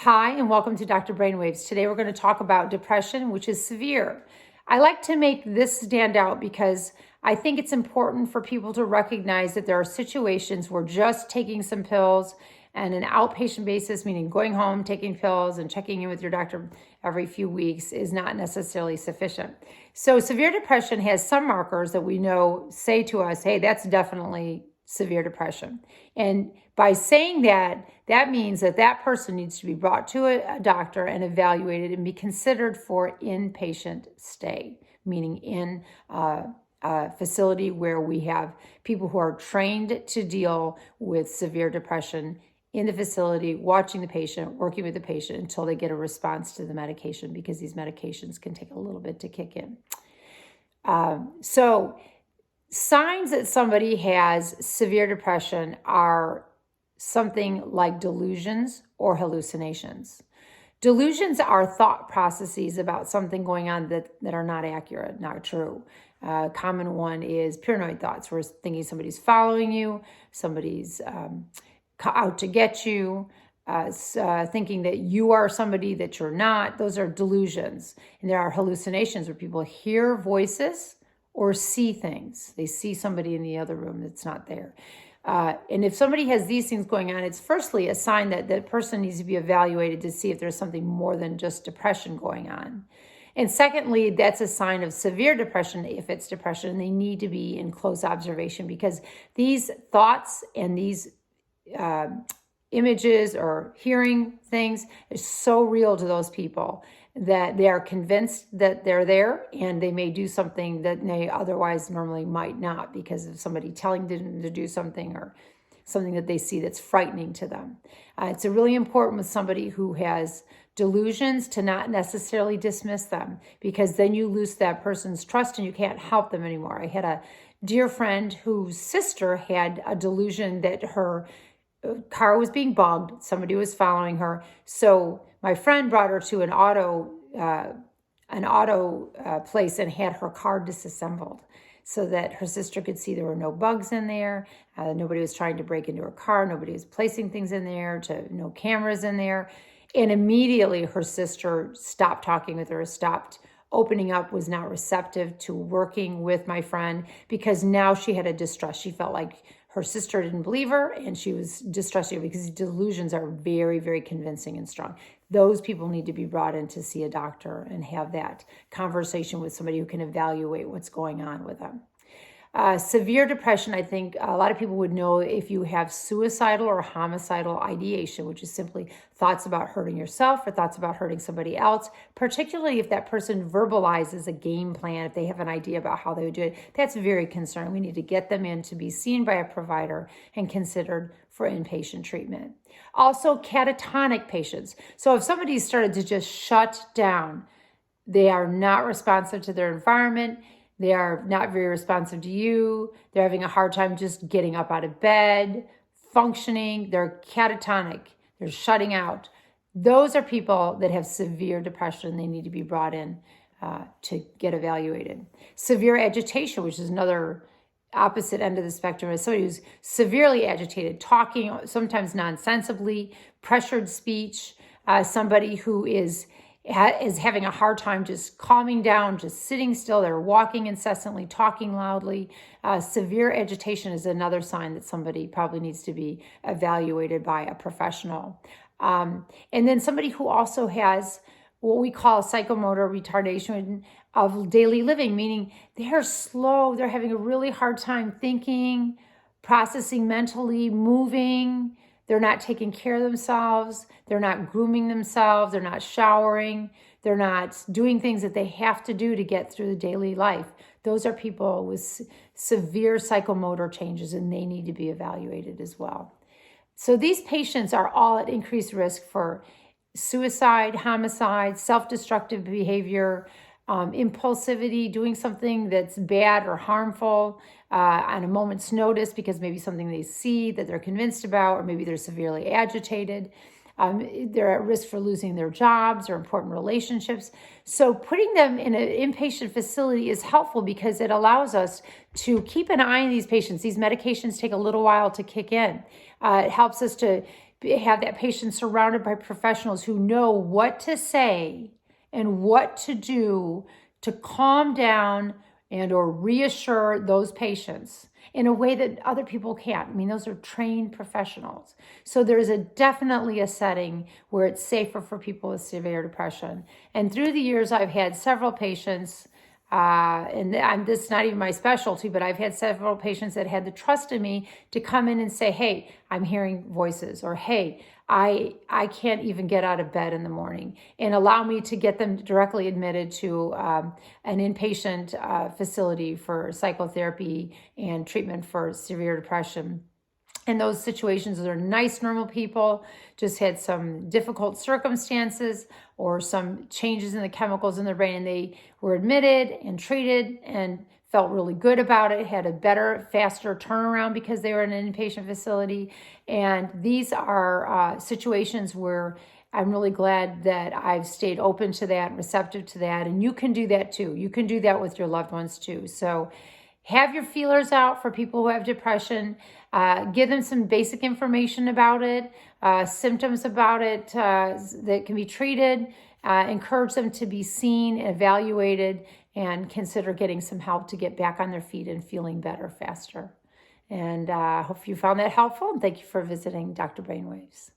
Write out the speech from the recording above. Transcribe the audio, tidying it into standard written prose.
Hi, and welcome to Dr. Brainwaves. Today we're going to talk about depression, which is severe. I like to make this stand out because I think it's important for people to recognize that there are situations where just taking some pills and an outpatient basis, meaning going home, taking pills, and checking in with your doctor every few weeks, is not necessarily sufficient. So severe depression has some markers that we know say to us, hey, that's definitely severe depression. And by saying that, that means that that person needs to be brought to a doctor and evaluated and be considered for inpatient stay, meaning in a facility where we have people who are trained to deal with severe depression in the facility, watching the patient, working with the patient until they get a response to the medication, because these medications can take a little bit to kick in. So signs that somebody has severe depression are something like delusions or hallucinations. Delusions are thought processes about something going on that are not accurate, not true. Common one is paranoid thoughts, where thinking somebody's following you, somebody's out to get you, thinking that you are somebody that you're not. Those are delusions. And there are hallucinations where people hear voices or see things. They see somebody in the other room that's not there. And if somebody has these things going on, it's firstly a sign that the person needs to be evaluated to see if there's something more than just depression going on. And secondly, that's a sign of severe depression if it's depression. They need to be in close observation, because these thoughts and these images or hearing things is so real to those people that they are convinced that they're there, and they may do something that they otherwise normally might not, because of somebody telling them to do something or something that they see that's frightening to them. It's really important with somebody who has delusions to not necessarily dismiss them, because then you lose that person's trust and you can't help them anymore. I had a dear friend whose sister had a delusion that her car was being bugged, somebody was following her. So my friend brought her to an auto place and had her car disassembled so that her sister could see there were no bugs in there. Nobody was trying to break into her car. Nobody was placing things in there, no cameras in there. And immediately her sister stopped talking with her, stopped opening up, was not receptive to working with my friend, because now she had a distrust. She felt like her sister didn't believe her, and she was distrusting, because delusions are very, very convincing and strong. Those people need to be brought in to see a doctor and have that conversation with somebody who can evaluate what's going on with them. Severe depression, I think a lot of people would know if you have suicidal or homicidal ideation, which is simply thoughts about hurting yourself or thoughts about hurting somebody else, particularly if that person verbalizes a game plan, if they have an idea about how they would do it. That's very concerning. We need to get them in to be seen by a provider and considered for inpatient treatment. Also, catatonic patients. So if somebody started to just shut down, they are not responsive to their environment, they are not very responsive to you, they're having a hard time just getting up out of bed, functioning, they're catatonic, they're shutting out. Those are people that have severe depression. They need to be brought in to get evaluated. Severe agitation, which is another opposite end of the spectrum, is somebody who's severely agitated, talking sometimes nonsensibly, pressured speech, somebody who is having a hard time just calming down, just sitting still. They're walking incessantly, talking loudly. Severe agitation is another sign that somebody probably needs to be evaluated by a professional. And then somebody who also has what we call psychomotor retardation of daily living, meaning they're slow, they're having a really hard time thinking, processing mentally, moving. They're not taking care of themselves. They're not grooming themselves. They're not showering. They're not doing things that they have to do to get through the daily life. Those are people with severe psychomotor changes, and they need to be evaluated as well. So these patients are all at increased risk for suicide, homicide, self-destructive behavior, impulsivity, doing something that's bad or harmful on a moment's notice, because maybe something they see that they're convinced about, or maybe they're severely agitated. They're at risk for losing their jobs or important relationships. So putting them in an inpatient facility is helpful, because it allows us to keep an eye on these patients. These medications take a little while to kick in. It helps us to have that patient surrounded by professionals who know what to say and what to do to calm down and or reassure those patients in a way that other people can't. I mean, those are trained professionals. So there's definitely a setting where it's safer for people with severe depression. And through the years, I've had several patients, this is not even my specialty, but I've had several patients that had the trust in me to come in and say, hey, I'm hearing voices, or hey, I can't even get out of bed in the morning, and allow me to get them directly admitted to an inpatient facility for psychotherapy and treatment for severe depression. In those situations, they're nice, normal people, just had some difficult circumstances or some changes in the chemicals in their brain, and they were admitted and treated and felt really good about it, had a better, faster turnaround because they were in an inpatient facility. And these are situations where I'm really glad that I've stayed open to that, receptive to that, and you can do that too. You can do that with your loved ones too. So have your feelers out for people who have depression. Give them some basic information about it, symptoms about it that can be treated. Encourage them to be seen, evaluated, and consider getting some help to get back on their feet and feeling better faster. And I hope you found that helpful. And thank you for visiting Dr. Brainwaves.